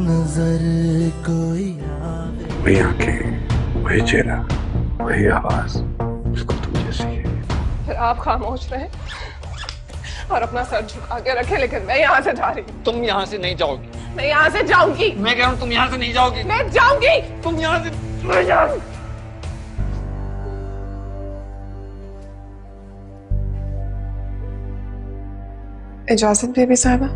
नजर कोई वही आंखें, वही चेहरा, वही आवाज, बिल्कुल तुम जैसी है। फिर आप खामोश रहे और अपना सर झुका के रखे, लेकिन मैं यहाँ से जा रही हूँ। तुम यहाँ से नहीं जाओगी। मैं यहाँ से जाऊंगी। मैं कह रहा हूँ तुम यहाँ से नहीं जाओगी। मैं जाऊंगी। तुम यहाँ से इजाजत बेबी साहबा।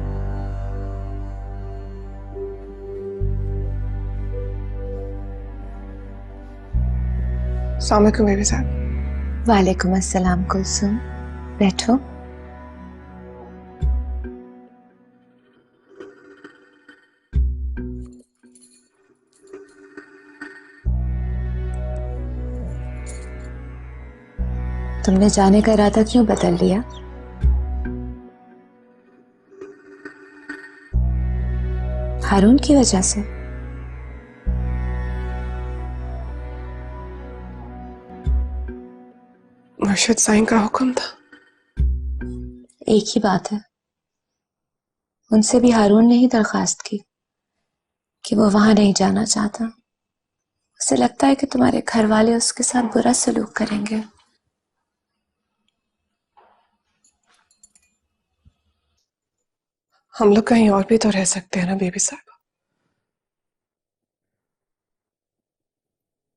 अस्सलाम वालेकुम बेबी साहब। वालेकुम अस्सलाम कुलसुम, बैठो। तुमने जाने का इरादा क्यों बदल लिया? हारून की वजह से? मुर्शिद साईं का हुक्म था। एक ही बात है, उनसे भी हारून ने ही दरखास्त की कि वो वहां नहीं जाना चाहता। उसे लगता है कि तुम्हारे घर वाले उसके साथ बुरा सलूक करेंगे। हम लोग कहीं और भी तो रह सकते हैं ना बेबी साहब।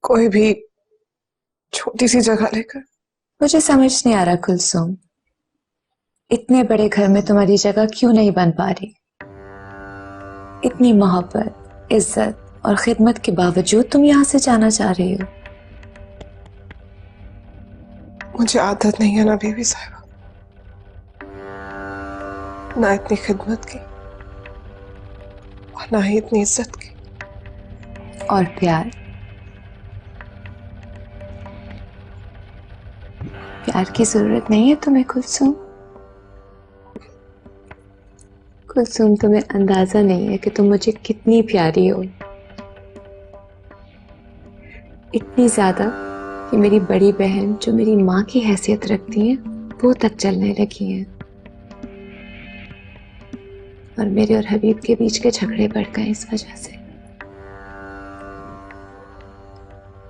कोई भी छोटी सी जगह लेकर। मुझे समझ नहीं आ रहा कुलसुम, इतने बड़े घर में तुम्हारी जगह क्यों नहीं बन पा रही? इतनी मोहब्बत, इज्जत और खिदमत के बावजूद तुम यहां से जाना चाह रही हो। मुझे आदत नहीं है ना बेबी साहब, ना इतनी खिदमत की और ना ही इतनी इज्जत की। और प्यार, प्यार की जरूरत नहीं है तुम्हें कुलसुम। कुलसुम, तुम्हें अंदाजा नहीं है कि तुम मुझे कितनी प्यारी हो। इतनी ज्यादा कि मेरी बड़ी बहन जो मेरी माँ की हैसियत रखती है वो तक चलने लगी हैं। और मेरे और हबीब के बीच के झगड़े बढ़ गए इस वजह से।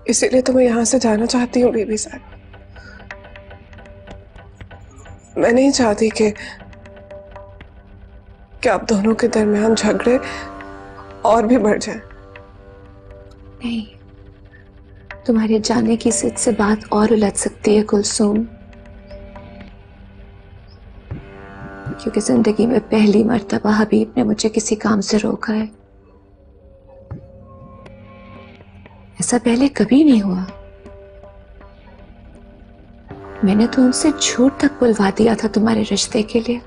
इसीलिए तो मैं यहाँ से जाना चाहती हूँ बेबी साहब। मैं नहीं चाहती कि आप दोनों के दरमियान झगड़े और भी बढ़ जाएं। नहीं, तुम्हारे जाने की जिद से बात और उलझ सकती है कुलसुम, क्योंकि जिंदगी में पहली मर्तबा हबीब ने मुझे किसी काम से रोका है। ऐसा पहले कभी नहीं हुआ। मैंने तो उनसे झूठ तक बुलवा दिया था तुम्हारे रिश्ते के लिए,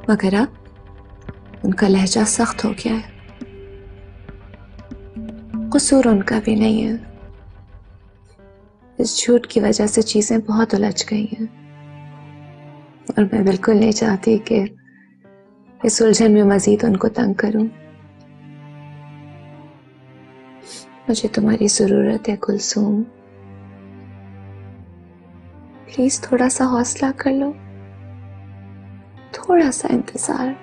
मगर अब उनका लहजा सख्त हो गया है। कसूर उनका भी नहीं है, इस झूठ की वजह से चीजें बहुत उलझ गई हैं। और मैं बिल्कुल नहीं चाहती कि इस उलझन में मजीद उनको तंग करूं। मुझे तुम्हारी जरूरत है कुलसुम, प्लीज थोड़ा सा हौसला कर लो, थोड़ा सा इंतजार।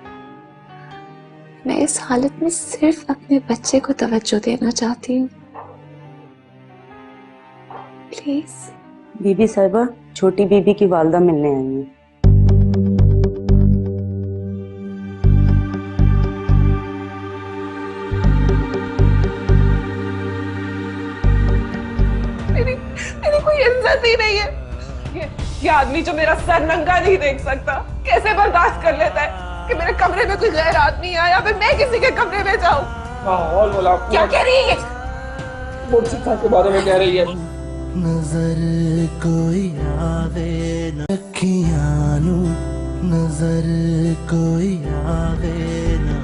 मैं इस हालत में सिर्फ अपने बच्चे को तवज्जो देना चाहती हूँ, प्लीज। बीबी साहिबा, छोटी बीबी की वालदा मिलने आई है। मेरी कोई इज्जत ही नहीं है। ये आदमी जो मेरा सर नंगा नहीं देख सकता, कैसे बर्दाश्त कर लेता है कि मेरे कमरे में कोई गैर आदमी आया, फिर मैं किसी के कमरे में जाऊं? माहौल बोला। क्या कह रही है? मुर्शिद साहब के बारे में कह रही है। नजर कोई आवे न अखियां नजर कोई आवे न।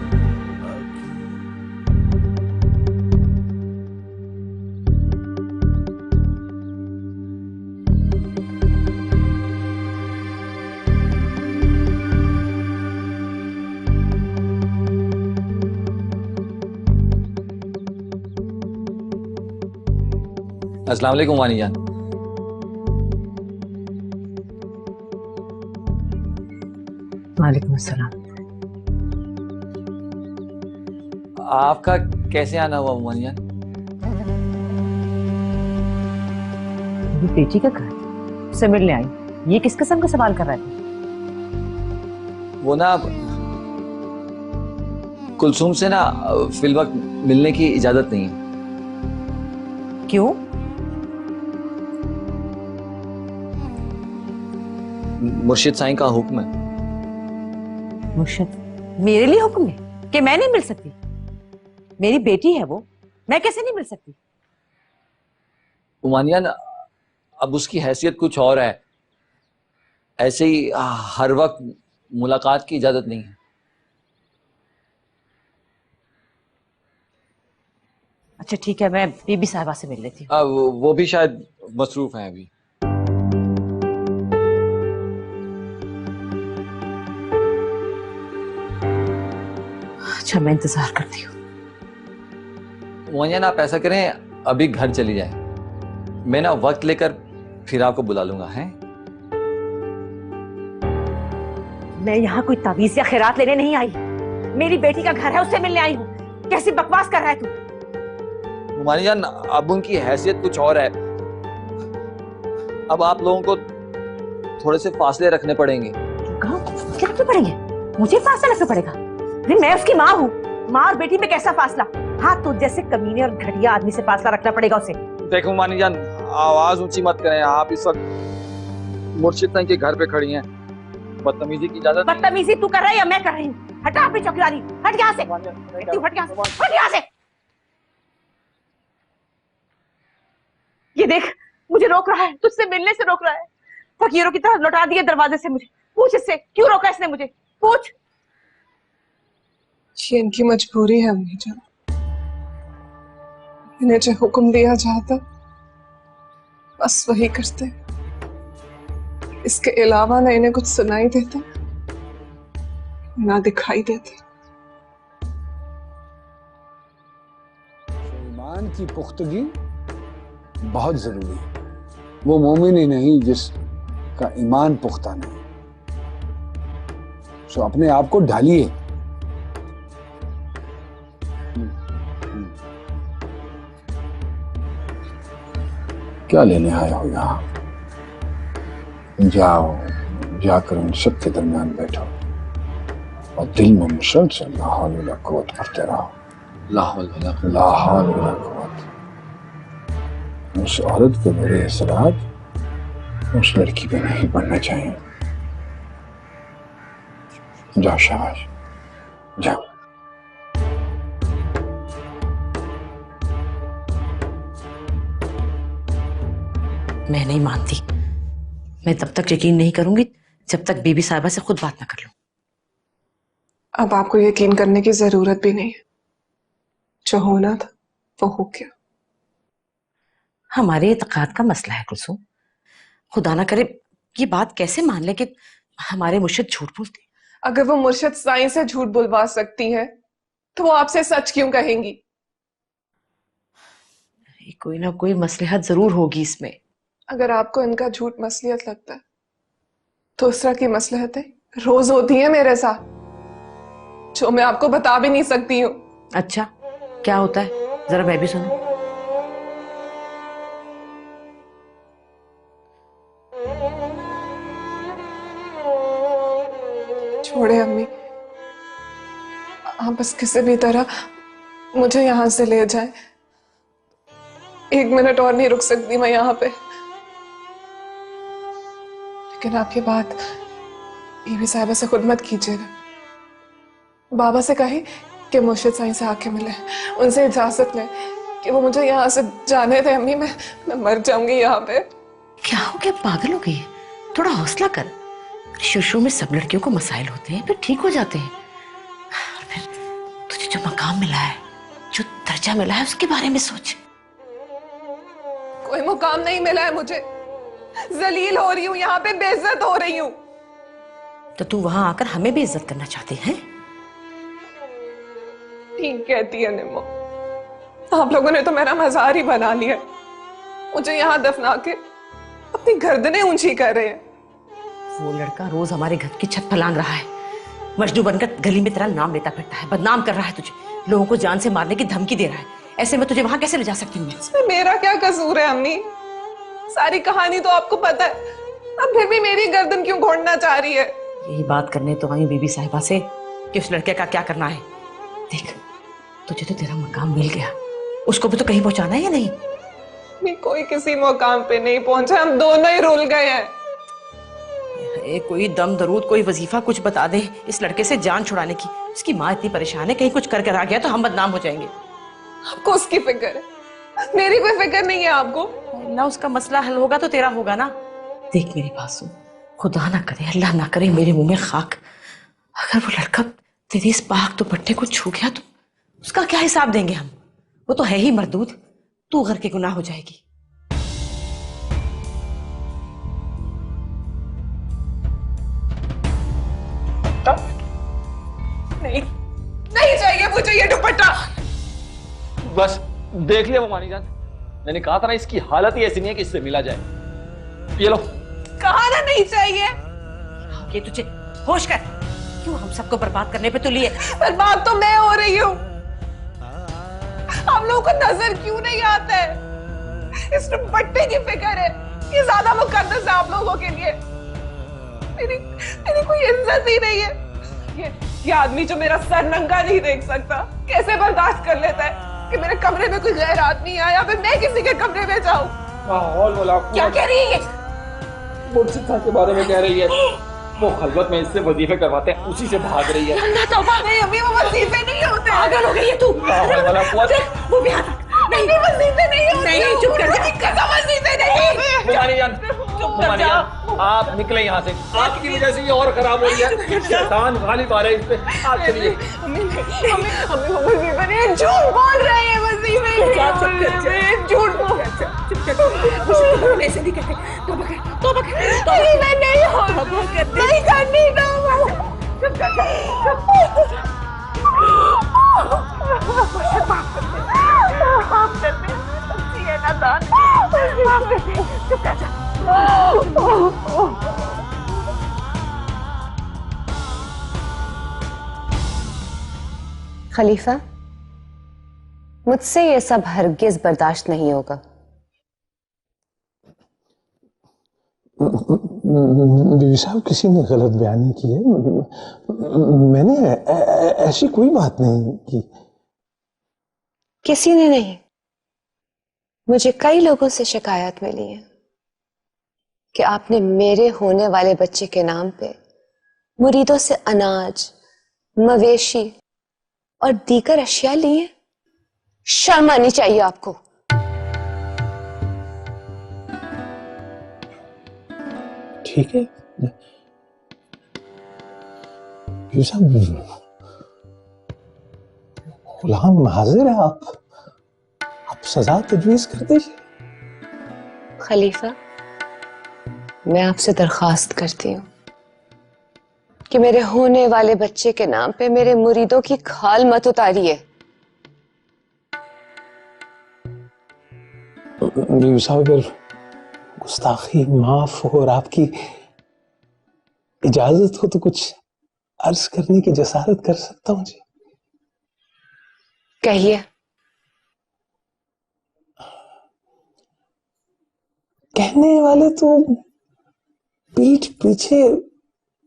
अस्सलाम वालेकुम वानी जान। वालेकुम अस्सलाम। आपका कैसे आना हुआ उमानी जान? मेरी बेटी का घर से मिलने आई, ये किस किस्म का सवाल कर रहा है? वो ना कुलसुम से ना फिलवक्त मिलने की इजाजत नहीं है। क्यों? मुर्शिद साईं का हुक्म है। मुर्शिद मेरे लिए हुक्म है कि मैं नहीं मिल सकती? मेरी बेटी है वो, मैं कैसे नहीं मिल सकती? उमानियान, अब उसकी हैसियत कुछ और है, ऐसे ही हर वक्त मुलाकात की इजाजत नहीं है। अच्छा ठीक है, मैं बीबी साहिबा से मिल लेती हूँ। वो भी शायद मसरूफ हैं अभी। अच्छा मैं इंतजार करती हूँ। उमानियान, आप ऐसा करें, अभी घर चली जाए, मैं ना वक्त लेकर फिर आपको बुला लूंगा। हैं? मैं यहाँ कोई तावीज या खैरात लेने नहीं आई, मेरी बेटी का घर है, उससे मिलने आई हूँ। कैसी बकवास कर रहा है तू? उमानी जान, अब उनकी हैसियत कुछ और है, अब आप लोगों को थोड़े से फासले रखने पड़ेंगे। कहाँ फासले रखने पड़ेंगे? मुझे फासला रखना पड़ेगा? मैं उसकी माँ हूँ, माँ और बेटी में कैसा फासला? हाँ, तो जैसे कमीने और घटिया आदमी से फासला रखना पड़ेगा उसे। देखो उमानी जान, आवाज ऊंची मत करें, आप इस वक्त मुर्शिद साईं के घर पे खड़ी हैं, बदतमीजी की इजाजत। बदतमीजी तू कर रहा है या मैं कर रही हूँ? हटा अपनी चौकीदारी, हट यहाँ से, तू हट यहाँ से, हट यहाँ से। ये देख, मुझे रोक रहा है, तुझसे मिलने से रोक रहा है, फकीरों की तरह लौटा दिए दरवाजे से मुझे। पूछ इससे, क्यों रोका इसने मुझे? पूछ। ये इनकी मजबूरी है अम्मी जान, इन्हें जो हुक्म दिया जाता बस वही करते, इसके अलावा ना इन्हें कुछ सुनाई देता ना दिखाई देता। ईमान की पुख्तगी बहुत जरूरी है। वो मोमिन ही नहीं जिसका ईमान पुख्ता नहीं। सो अपने आप को ढालिए। क्या लेने आए हो यहाँ? जाओ, जाकर उन सब के दरमियान बैठो और दिल में मुसलसल ला हौल वला कुव्वत पढ़ते रहो। ला हौल वला कुव्वत। उस औरत के बुरे असरात उस लड़की पे नहीं पड़ने चाहिए। जाओ शाबाश, जाओ। मैं नहीं मानती, मैं तब तक यकीन नहीं करूंगी जब तक बीबी साहिबा से खुद बात ना कर लूं। अब आपको यकीन करने की जरूरत भी नहीं है, जो होना था वो हो गया। हमारे इत्तेकाद का मसला है कुलसुम, खुदा ना करे ये बात कैसे मान ले कि हमारे मुर्शिद झूठ बोलते। अगर वो मुर्शिद साईं से झूठ बुलवा सकती है तो वो आपसे सच क्यों कहेंगी? कोई ना कोई मसलहत जरूर होगी इसमें। अगर आपको इनका झूठ मसलियत लगता है तो उस तरह की मसलहतें रोज होती हैं मेरे साथ, जो मैं आपको बता भी नहीं सकती हूँ। अच्छा क्या होता है, जरा मैं भी सुनूं। छोड़े अम्मी, आप बस किसी भी तरह मुझे यहां से ले जाएं। 1 मिनट और नहीं रुक सकती मैं यहाँ पे। लेकिन आपकी बात बीबी साहिबा से खुद मत कीजिएगा। बाबा से कही कि मुर्शिद साईं से आके मिले, उनसे इजाजत लें कि वो मुझे यहाँ से जाने दें। अम्मी मैं मर जाऊंगी यहाँ पे। क्या हो गया, पागल हो गई? थोड़ा हौसला कर। शुरू में सब लड़कियों को मसाइल होते हैं, फिर ठीक हो जाते हैं। और फिर तुझे जो मकाम मिला है, जो दर्जा मिला है, उसके बारे में सोच। कोई मुकाम नहीं मिला है मुझे, जलील हो रही हूँ यहाँ पे, बेइज्जत हो रही हूँ। तो तू वहां आकर हमें भी इज्जत करना चाहते हैं? ठीक कहती है निम्मो, आप लोगों ने तो मेरा मजार ही बना लिया, मुझे यहाँ दफना के अपनी गर्दनें ऊंची कर रहे हैं। वो लड़का रोज हमारे घर की छत फलांग रहा है, मजनू बनकर गली में तेरा नाम लेता फिरता है, बदनाम कर रहा है तुझे। लोगों को जान से मारने की धमकी दे रहा है। ऐसे में तुझे वहां कैसे ले जा सकती हूँ मैं? इसमें मेरा क्या कसूर है अम्मी? सारी कहानी तो आपको पता है, अब फिर भी मेरी गर्दन क्यों घोंटना चाह रही है? यही बात करने तो आई बीबी साहिबा से कि उस लड़के का क्या करना है। देख, तुझे तो तेरा मकाम मिल गया, उसको भी तो कहीं पहुंचाना है या नहीं? नहीं, कोई किसी मुकाम पे नहीं पहुंचा, हम दोनों ही रुल गए हैं। कोई दम दरूद, कोई वजीफा कुछ बता दे इस लड़के से जान छुड़ाने की। उसकी माँ इतनी परेशान है, कहीं कुछ कर आ गया तो हम बदनाम हो जाएंगे। आपको उसकी फिक्र है, मेरी कोई फिक्र नहीं है आपको। ना उसका मसला हल होगा तो तेरा होगा ना। देख मेरी बात सुन, खुदा ना करे, अल्लाह ना करे मेरे मुंह में खाक, अगर वो लड़का तेरी इस पाक दुपट्टे को छू गया तो उसका क्या हिसाब देंगे हम? वो तो है ही मरदूद, तू घर के गुनाह हो जाएगी। नहीं, नहीं चाहिए मुझे ये दुपट्टा। बस देख लिया मानी जान, मैंने कहा था ना इसकी हालत ही ऐसी नहीं है कि इससे मिला जाए। ये लो। कहा ना नहीं चाहिए। ये तुझे होश कर, क्यों हम सबको बर्बाद करने पे तुली है? बर्बाद तो मैं हो रही हूँ, आप लोगों को नजर क्यों नहीं आता है? इस दुपट्टे की फिक्र है, ये ज्यादा मुकद्दस है आप लोगों के लिए। मेरी कोई इज्जत ही नहीं है। ये आदमी जो मेरा सर नंगा नहीं देख सकता, कैसे बर्दाश्त कर लेता है कि मेरे कमरे में कोई गैर आदमी आया, फिर मैं किसी के कमरे में जाऊं? क्या कह रही है? मुर्शिद साहब के बारे में कह रही है, वो खलवत में इससे वजीफे करवाते हैं, उसी से भाग रही है। अल्लाह तौबा, नहीं अम्मी, वो वजीफे नहीं होते। पागल हो गई है तू? वो भी आता नहीं, वजीफे नहीं होते। नहीं, चुप कर जा। कसम, वजीफे नहीं होते। मुमानी जान, मुमानी जान, आप निकले यहाँ से, आपकी वजह से ये और खराब हो रही है। शैतान गालिब आ रहे हैं इस पे। आप चलिए। हमें वो वजीफे नहीं, झूठ बोल रहे हैं, वजीफे नहीं, झूठ बोल। ऐसे नहीं कहते, मैं नहीं करनी, चुप कर खलीफा, मुझसे ये सब हरगिज बर्दाश्त नहीं होगा। बीवी साहब, किसी ने गलत बयानी की है। मैंने ऐसी कोई बात नहीं की। किसी ने नहीं, मुझे कई लोगों से शिकायत मिली है कि आपने मेरे होने वाले बच्चे के नाम पे मुरीदों से अनाज, मवेशी और दीगर अशिया लिए। शर्म आनी चाहिए आपको। ठीक है बीवी साहब, गुलाम हाजिर है, आप सजा तजवीज कर दीजिए। खलीफा, मैं आपसे दरखास्त करती हूँ कि मेरे होने वाले बच्चे के नाम पे मेरे मुरीदों की खाल मत उतारिए। बीवी साहब, अगर गुस्ताखी माफ हो और आपकी इजाजत हो तो कुछ अर्ज करने की जसारत कर सकता हूं जी। कहिए। कहने वाले तो पीठ पीछे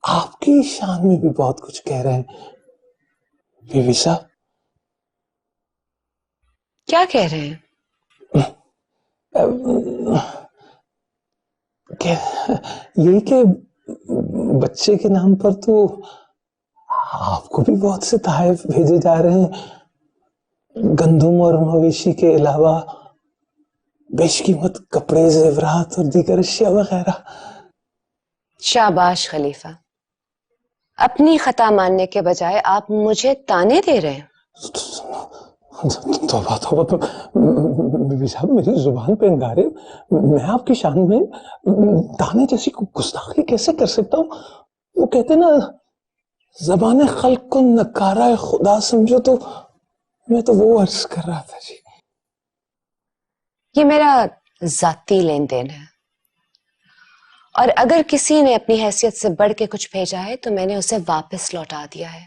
आपकी शान में भी बहुत कुछ कह रहे हैं बीवी साहब। क्या कह रहे हैं? यही कि बच्चे के नाम पर तो आपको भी बहुत से तोहफे भेजे जा रहे हैं। गंदुम और मवेशी के अलावा बेशकीमत कपड़े, जेवरात और दीगर अशिया वगैरह। शाबाश खलीफा, अपनी खता मानने के बजाय आप मुझे ताने दे रहे हैं। तौबा तौबा, बीबी साहब मेरी जुबान पे अंगारे। मैं आपकी शान में ताने जैसी गुस्ताखी कैसे कर सकता हूँ? वो कहते ना, ज़बान खल्क को नकारा खुदा समझो, तो मैं तो वो अर्ज कर रहा था जी। ये मेरा जाती लेन देन है, और अगर किसी ने अपनी हैसियत से बढ़ के कुछ भेजा है तो मैंने उसे वापस लौटा दिया है।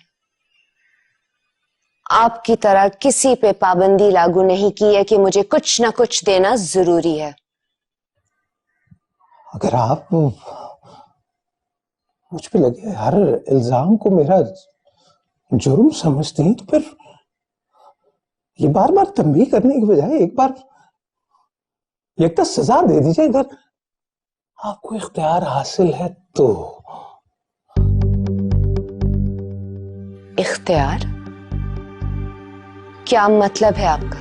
आपकी तरह किसी पे पाबंदी लागू नहीं की है कि मुझे कुछ ना कुछ देना जरूरी है। अगर आप मुझ पे लगे हर इल्जाम को मेरा जुर्म समझती हैं तो फिर ये बार बार तंबीह करने की बजाय एक बार एक तो सजा दे दीजिए। अगर आपको इख्तियार हासिल है तो। इख्तियार? क्या मतलब है आपका?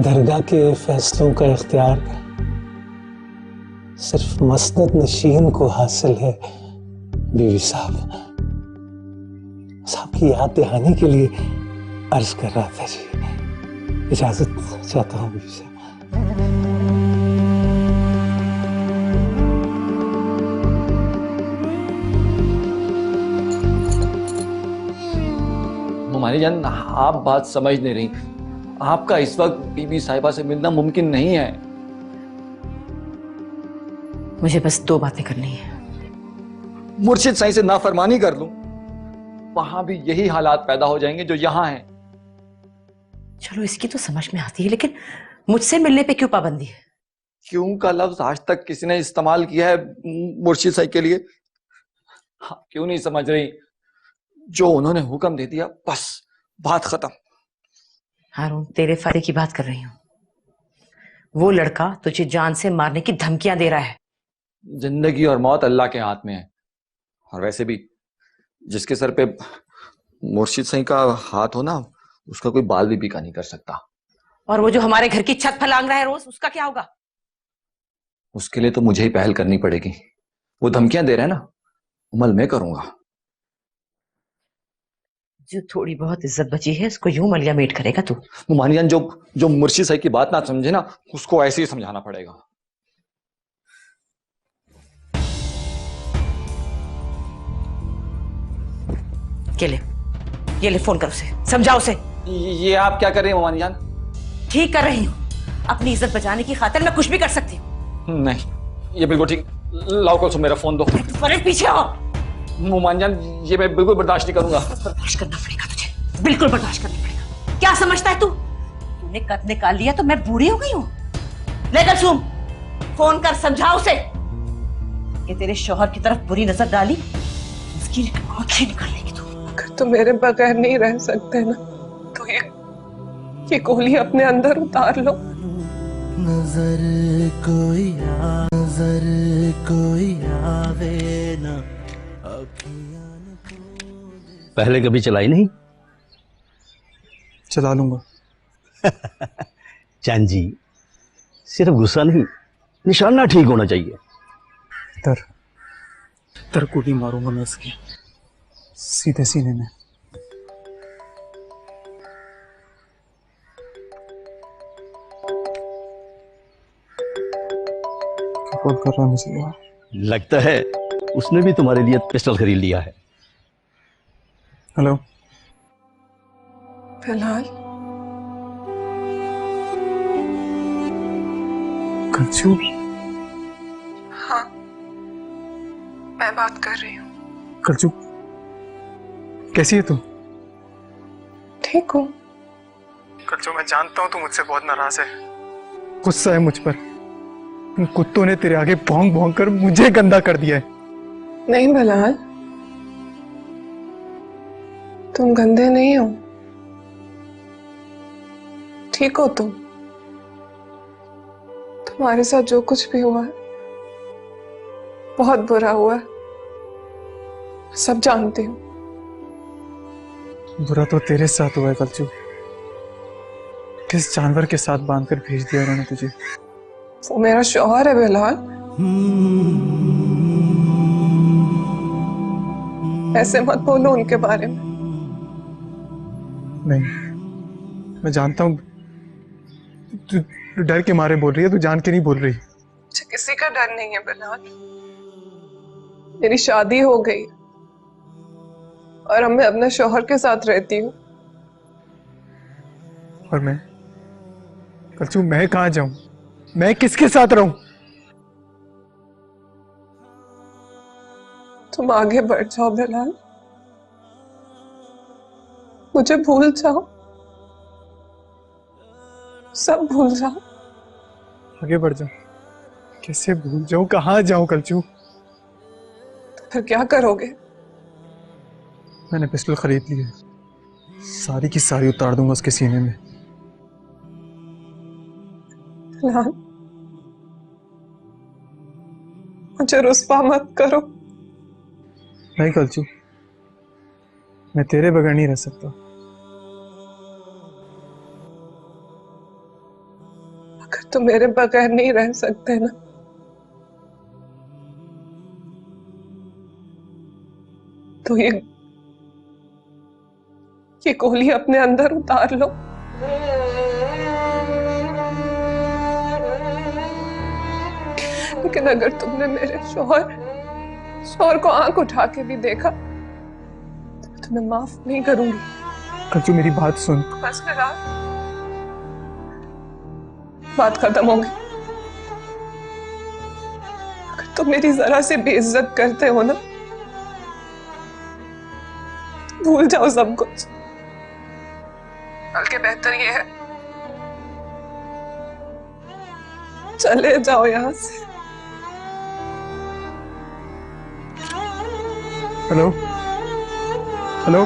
दरगाह के फैसलों का इख्तियार सिर्फ मसनद नशीन को हासिल है बीवी साहब। साहब की याद दहानी के लिए अर्ज कर रहा था जी। इजाजत चाहता हूँ बीवी साहब। मुमानी जान, आप बात समझ नहीं रही। आपका इस वक्त बीबी साहिबा से मिलना मुमकिन नहीं है। मुझे बस 2 बातें करनी है। मुर्शिद साईं से नाफरमानी कर लूं, वहां भी यही हालात पैदा हो जाएंगे जो यहां हैं। चलो इसकी तो समझ में आती है, लेकिन मुझसे मिलने पे क्यों पाबंदी है? क्यों का लफ्ज आज तक किसी ने इस्तेमाल किया है मुर्शिद साईं के लिए? हाँ, क्यों नहीं समझ रही? जो उन्होंने हुक्म दे दिया बस बात खत्म। हारून, तेरे फायदे की बात कर रही हूँ। वो लड़का तुझे जान से मारने की धमकियां दे रहा है। जिंदगी और मौत अल्लाह के हाथ में है। और वैसे भी जिसके सर पे मुर्शिद साईं का हाथ हो ना, उसका कोई बाल भी बीका नहीं कर सकता। और वो जो हमारे घर की छत फलांग रहा है रोज, उसका क्या होगा? उसके लिए तो मुझे ही पहल करनी पड़ेगी। वो धमकियां दे रहे हैं ना, अमल मैं करूंगा। जो थोड़ी बहुत इज्जत बची है उसको यूं मलिया मेट करेगा तू? मुमानियान, जो मुर्शिद साईं की बात ना समझे ना, उसको ऐसे ही समझाना पड़ेगा। ये ले फोन कर उसे, समझाओ उसे। ये आप क्या कर रही हैं मुमानियान? ठीक कर रही हूँ। अपनी इज्जत बचाने की खातिर मैं कुछ भी कर सकती हूँ। नहीं, ये बिल्कुल ठीक। लाओ कुछ मेरा फोन दो। फरेज पीछे हो। मुमानियान, ये मैं बिल्कुल बर्दाश्त नहीं करूंगा। बर्दाश्त करना पड़ेगा तुझे, बिल्कुल बर्दाश्त करना पड़ेगा। क्या समझता है तू? तूने कद निकाल लिया तो मैं बूढ़ी हो गई हूँ? लेकर सुन, फोन कर समझाओ उसे कि तेरे शौहर की तरफ बुरी नजर डाली, उसकी आंखें निकाल लेगी तू। अगर तुम मेरे बगैर नहीं रह सकते ना, तो ये गोली अपने अंदर उतार लो। नजर कोई आवे ना। पहले कभी चलाई नहीं? चला लूंगा। चांद जी, सिर्फ गुस्सा नहीं, निशाना ठीक होना चाहिए। तर गोली मारूंगा मैं इसके सीधे सीने में। क्या कॉल कर रहा है मुझे यार? लगता है उसने भी तुम्हारे लिए पिस्टल खरीद लिया है। हेलो। फिलहाल कंचू? हाँ, मैं बात कर रही हूँ। कंचू, कैसी है तू? ठीक हूँ। कंचू, मैं जानता हूँ तू मुझसे बहुत नाराज है, गुस्सा है मुझ पर। उन कुत्तों ने तेरे आगे भौंक भौंक कर मुझे गंदा कर दिया है। नहीं बिलाल, तुम गंदे नहीं हो, ठीक हो तुम। तुम्हारे साथ जो कुछ भी हुआ है बहुत बुरा हुआ है, सब जानती हूँ। बुरा तो तेरे साथ हुआ है कलचू। किस जानवर के साथ बांधकर भेज दिया उन्होंने तुझे? वो मेरा शौहर है बिलाल। ऐसे मत बोलो उनके बारे में। नहीं, मैं जानता हूँ तू डर के मारे बोल रही है, तू जान के नहीं बोल रही। मुझे किसी का डर नहीं है बिलाल। मेरी शादी हो गई और अब मैं अपने शौहर के साथ रहती हूँ। और मैं कलचू, मैं कहाँ जाऊं? मैं किसके साथ रहूं? तुम आगे बढ़ जाओ बिलाल, मुझे भूल जाओ, सब भूल जाओ। आगे बढ़ जाओ। कैसे भूल जाऊं, कहाँ जाऊं कलचू? तो फिर क्या करोगे? मैंने पिस्टल खरीद ली है, सारी की सारी उतार दूंगा उसके सीने में। लाल, मुझे रुस्वा मत करो। नहीं कलचू, मैं तेरे बगैर नहीं रह सकता। अगर तुम मेरे बगैर नहीं रह सकते ना, तो ये गोली अपने अंदर उतार लो। लेकिन अगर तुमने मेरे शौहर को आंख उठा के भी देखा तो मैं तुम्हें माफ नहीं करूंगी। कलचू मेरी बात सुन। बस करा, बात खत्म हो गई। अगर तुम मेरी जरा से बेइज्जत करते हो ना, तो भूल जाओ सब कुछ। बल्कि बेहतर ये है, चले जाओ यहां से। हेलो हेलो,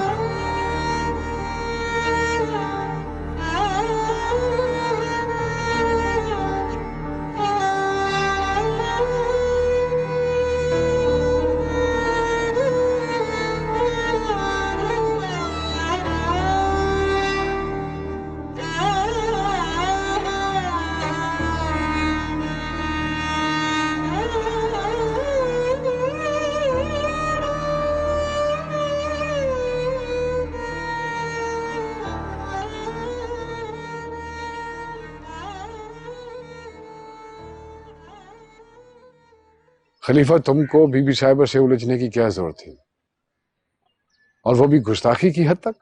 खलीफा, तुमको बीबी साहिबा से उलझने की क्या जरूरत थी, और वो भी गुस्ताखी की हद तक?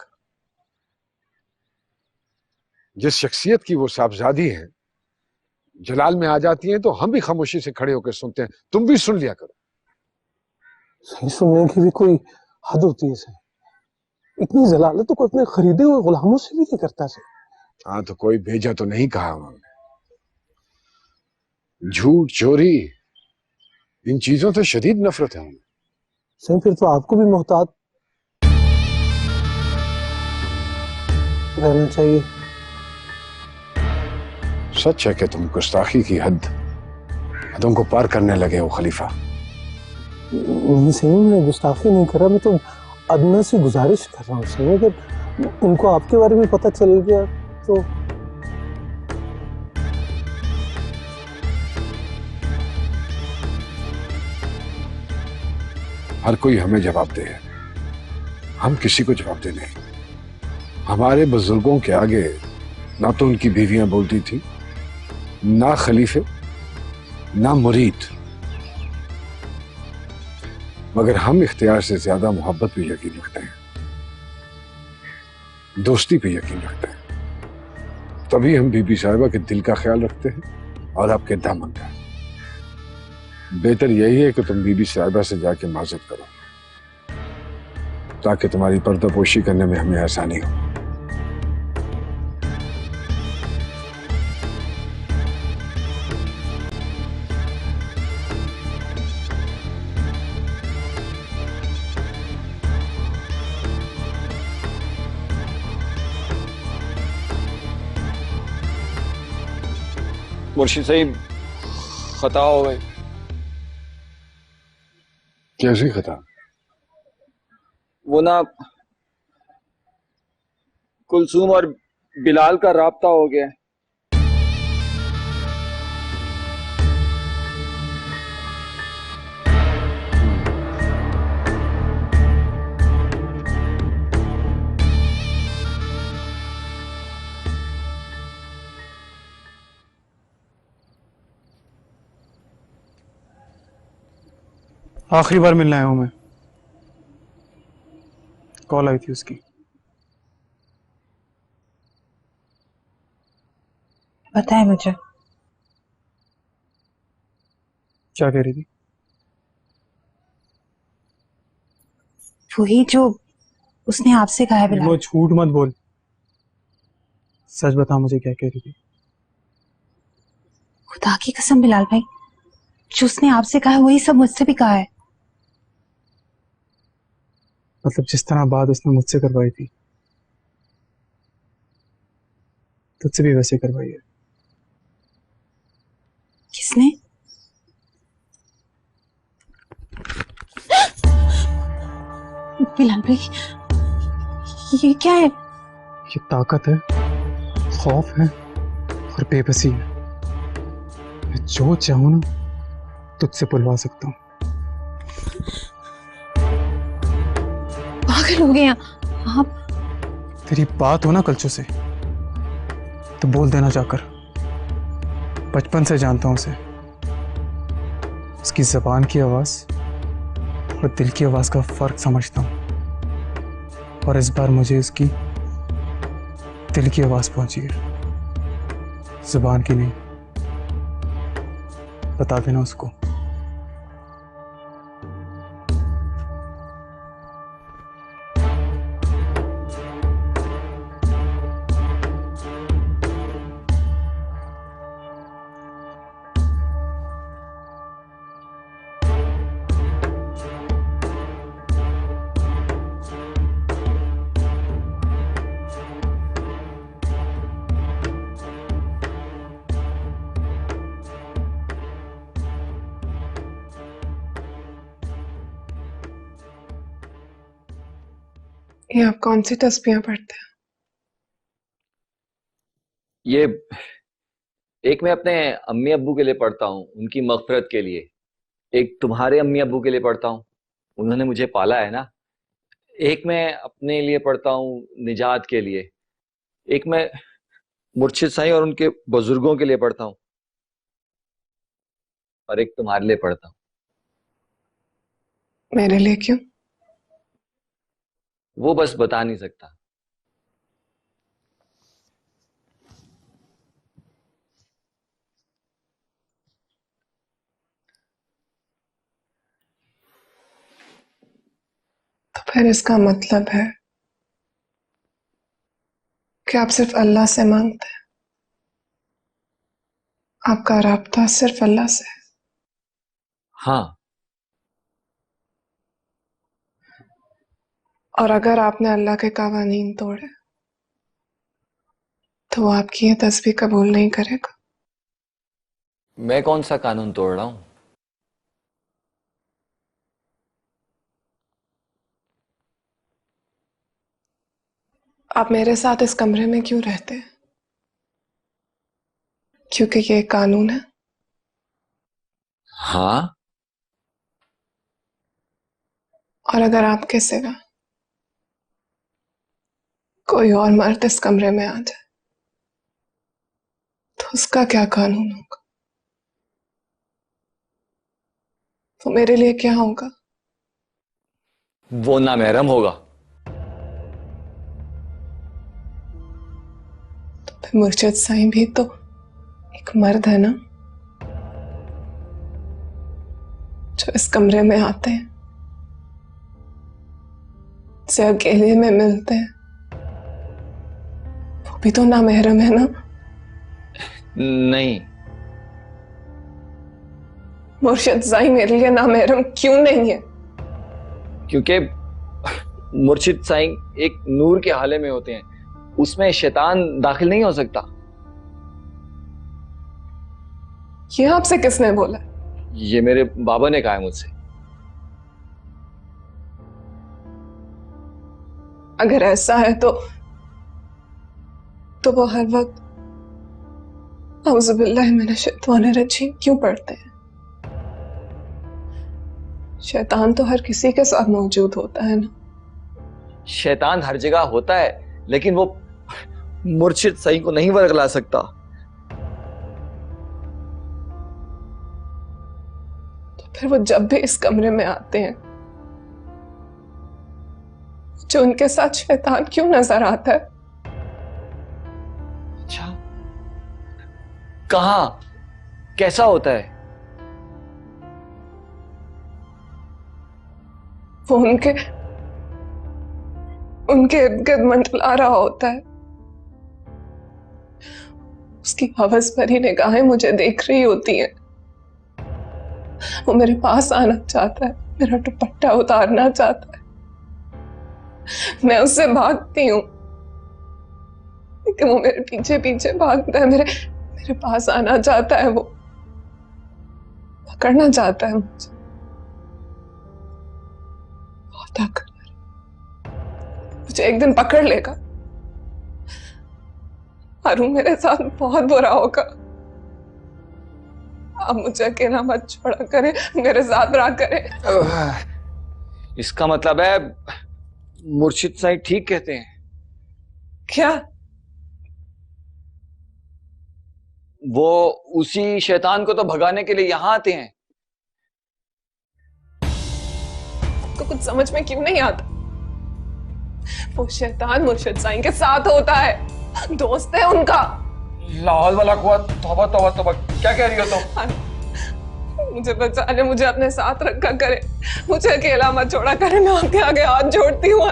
जिस शख्सियत की वो साहबजादी है, जलाल में आ जाती हैं तो हम भी खामोशी से खड़े होकर सुनते हैं, तुम भी सुन लिया करो। सही सुनने की भी कोई हद होती है सर। इतनी जलालत तो कोई अपने खरीदे हुए गुलामों से भी नहीं करता सर। हाँ, तो कोई भेजा तो नहीं कहा उन्होंने। झूठ, चोरी, इन चीजों से शदीद नफरत है उन्हें। सही, फिर तो आपको भी मोहतात रहना चाहिए। सच है कि तुम गुस्ताखी की हदों को पार करने लगे हो खलीफा। नहीं सही, मैं गुस्ताखी नहीं कर रहा, मैं तो अदना सी गुजारिश कर रहा हूँ सही। अगर उनको आपके बारे में पता चल गया तो हर कोई हमें जवाब दे, हम किसी को जवाब दे नहीं। हमारे बुजुर्गों के आगे ना तो उनकी बीवियां बोलती थी, ना खलीफे, ना मुरीद, मगर हम इख्तियार से ज्यादा मोहब्बत पे यकीन रखते हैं, दोस्ती पे यकीन रखते हैं। तभी हम बीबी साहिबा के दिल का ख्याल रखते हैं और आपके दामन का। बेहतर यही है कि तुम बीबी साहिबा से जाके माजरत करो, ताकि तुम्हारी पर्दापोशी करने में हमें आसानी हो। मुर्शिद साहिब, खता हो गई। कैसी खता? वो ना, कुलसूम और बिलाल का राब्ता हो गया। आखिरी बार मिलने आया हूं मैं। कॉल आई थी उसकी। बताए मुझे। क्या कह रही थी? वही जो उसने आपसे कहा है बिलाल? वो झूठ मत बोल, सच बता मुझे क्या कह रही थी। खुदा की कसम बिलाल भाई, जो उसने आपसे कहा है वही सब मुझसे भी कहा है। मतलब जिस तरह बात उसने मुझसे करवाई थी तुझसे भी वैसे करवाई है। किसने? बिलाल भाई ये क्या है? ये ताकत है, खौफ है और बेबसी है। मैं जो चाहूं ना तुझसे बुलवा सकता हूँ। पागल हो गए आप? तेरी बात हो ना कलचू से तो बोल देना जाकर। बचपन से जानता हूं उसे, उसकी जबान की आवाज और दिल की आवाज का फर्क समझता हूं, और इस बार मुझे उसकी दिल की आवाज पहुंची है, जुबान की नहीं। बता देना उसको। ये आप कौन सी तस्बीहें पढ़ते हैं? ये एक मैं अपने अम्मी अब्बू के लिए पढ़ता हूँ, उनकी मगफिरत के लिए। एक तुम्हारे अम्मी अब्बू के लिए पढ़ता हूँ, उन्होंने मुझे पाला है ना। एक मैं अपने लिए पढ़ता हूँ, निजात के लिए। एक मैं मुर्शिद साईं और उनके बुजुर्गों के लिए पढ़ता हूँ, और एक तुम्हारे लिए पढ़ता हूँ। मेरे लिए क्यों? वो बस बता नहीं सकता। तो फिर इसका मतलब है कि आप सिर्फ अल्लाह से मांगते हैं, आपका राब्ता सिर्फ अल्लाह से है। हाँ। और अगर आपने अल्लाह के कावानीन तोड़े तो वो आपकी ये तस्बीह कबूल नहीं करेगा। मैं कौन सा कानून तोड़ रहा हूँ? आप मेरे साथ इस कमरे में क्यों रहते हैं? क्योंकि ये एक कानून है। हाँ। और अगर आपके सिवा कोई और मर्द इस कमरे में आ जाए तो उसका क्या कानून होगा? वो मेरे लिए क्या होगा? वो नामहरम होगा। फिर मुर्शिद साईं भी तो एक मर्द है ना, जो इस कमरे में आते हैं, से अकेले में मिलते हैं। वो भी तो नामहरम है ना? नहीं। मुर्शिद साईं मेरे लिए नामहरम क्यों नहीं है? क्योंकि मुर्शिद साईं एक नूर के हाले में होते हैं, उसमें शैतान दाखिल नहीं हो सकता। ये आपसे किसने बोला? ये मेरे बाबा ने कहा है मुझसे। अगर ऐसा है तो वो हर वक्त औज़ुबिल्लाहि मिनश्शैतानिर रजीम क्यों पढ़ते हैं? शैतान तो हर किसी के साथ मौजूद होता है ना। शैतान हर जगह होता है, लेकिन वो मुर्शिद साईं को नहीं वर्गला सकता। तो फिर वो जब भी इस कमरे में आते हैं, जो उनके साथ शैतान क्यों नजर आता है? अच्छा, कहां, कैसा होता है? वो उनके इर्द गिर्द मंडला रहा होता है। उसकी हवस भरी निगाहें मुझे देख रही होती हैं। वो मेरे पास आना चाहता है, मेरा दुपट्टा उतारना चाहता है। मैं उससे भागती हूँ, लेकिन वो मेरे पीछे पीछे भागता है। मेरे पास आना चाहता है, वो पकड़ना चाहता है मुझे। बहुत ताकतवर है, मुझे एक दिन पकड़ लेगा। हारून मेरे साथ बहुत बुरा होगा। आप मुझे अकेला मत छोड़ा करें, मेरे साथ रहा करें। इसका मतलब है मुर्शिद साईं ठीक कहते हैं। क्या? वो उसी शैतान को तो भगाने के लिए यहां आते हैं। तो कुछ समझ में क्यों नहीं आता? वो शैतान मुर्शिद साईं के साथ होता है, दोस्त है उनका। लाहौल वाला कुआ, तौबा तौबा तौबा, क्या कह रही हो तुम? मुझे बचा ले, मुझे अपने साथ रखा करे, मुझे अकेला मत छोड़ा करे। मैं आपके आगे हाथ जोड़ती हूँ।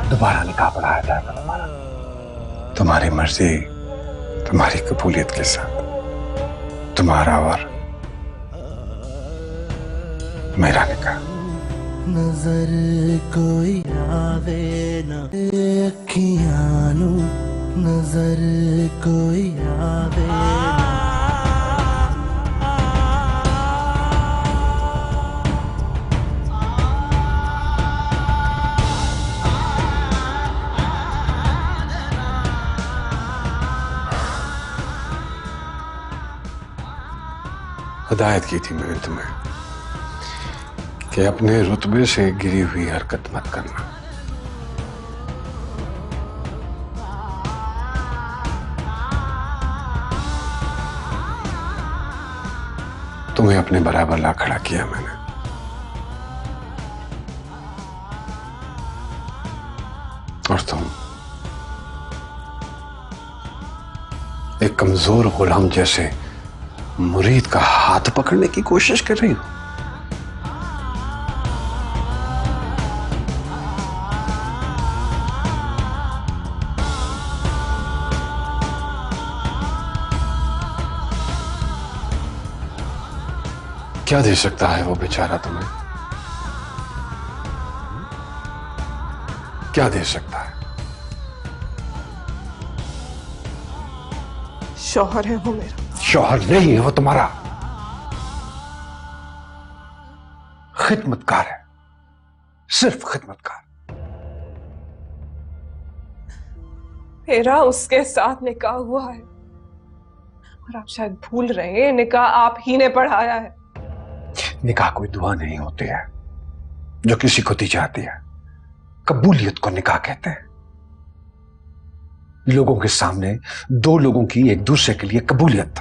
दोबारा निकाह पढ़ाया जाएगा तुम्हारा, तुम्हारी मर्जी, तुम्हारी कबूलियत के साथ, तुम्हारा और मेरा निकाह। नजर कोई आवे ना अखियां नू, नजर कोई आवे ना। हिदायत की थी मैंने तुम्हें कि अपने रुतबे से गिरी हुई हरकत मत करना। तुम्हें अपने बराबर ला खड़ा किया मैंने। और तुम एक कमजोर गुलाम जैसे मुरीद का हाथ पकड़ने की कोशिश कर रही हो। क्या दे सकता है वो बेचारा तुम्हें? क्या दे सकता है? शौहर है वो मेरा। शौहर नहीं है वो तुम्हारा, खिदमतकार है, सिर्फ खिदमतकार। मेरा उसके साथ निकाह हुआ है, और आप शायद भूल रहे हैं, निकाह आप ही ने पढ़ाया है। निकाह कोई दुआ नहीं होती है जो किसी को दी जाती है। कबूलियत को निकाह कहते हैं। लोगों के सामने दो लोगों की एक दूसरे के लिए कबूलियत,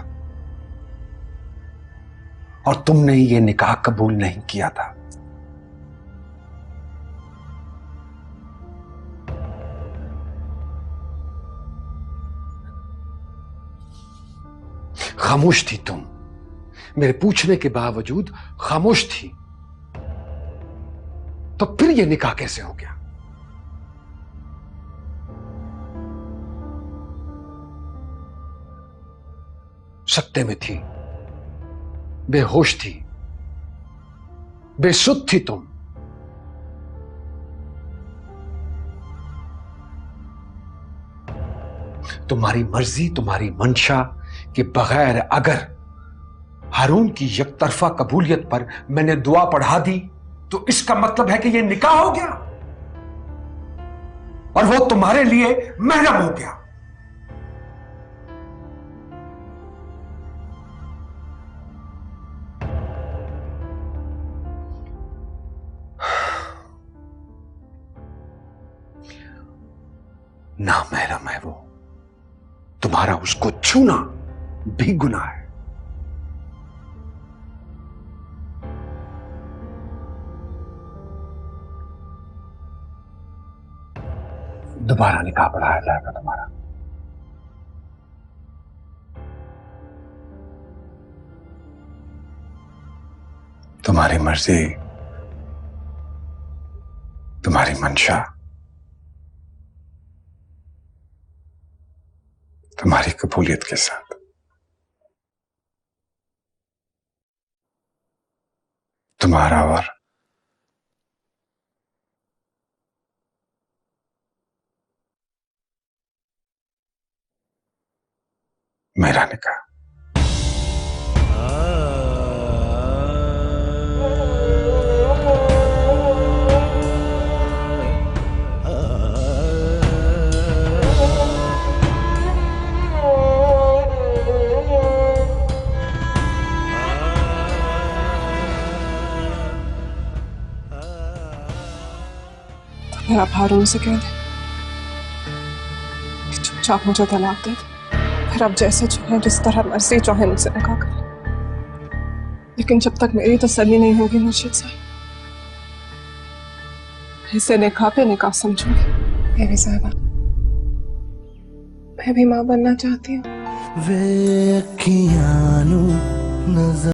और तुमने ये निकाह कबूल नहीं किया था। खामोश थी तुम, मेरे पूछने के बावजूद खामोश थी, तो फिर यह निकाह कैसे हो गया? सत्ते में थी, बेहोश थी, बेसुध थी तुम। तुम्हारी मर्जी, तुम्हारी मंशा के बगैर अगर हारून की यकतरफा कबूलियत पर मैंने दुआ पढ़ा दी, तो इसका मतलब है कि यह निकाह हो गया और वो तुम्हारे लिए महरम हो गया। ना महरम है वो, तुम्हारा उसको छूना भी गुनाह है। दोबारा निकाह पढ़ाया जाएगा तुम्हारा। तुम्हारी मर्जी, तुम्हारी मंशा, तुम्हारी कबूलियत के साथ। तुम्हारा और मेरा निकाह। मेरा हारून से कह दे कि चुपचाप मुझे तलाक दे दे, फिर अब जैसे चाहे, जिस तरह मर्जी चाहे मुझसे निकाह कर। लेकिन जब तक मेरी तसल्ली नहीं होगी मुर्शिद साहब, इसे निकाह पे निकाह समझूंगी। बेबी साहिबा, मैं भी माँ बनना चाहती हूँ। वे अखियां नू नजर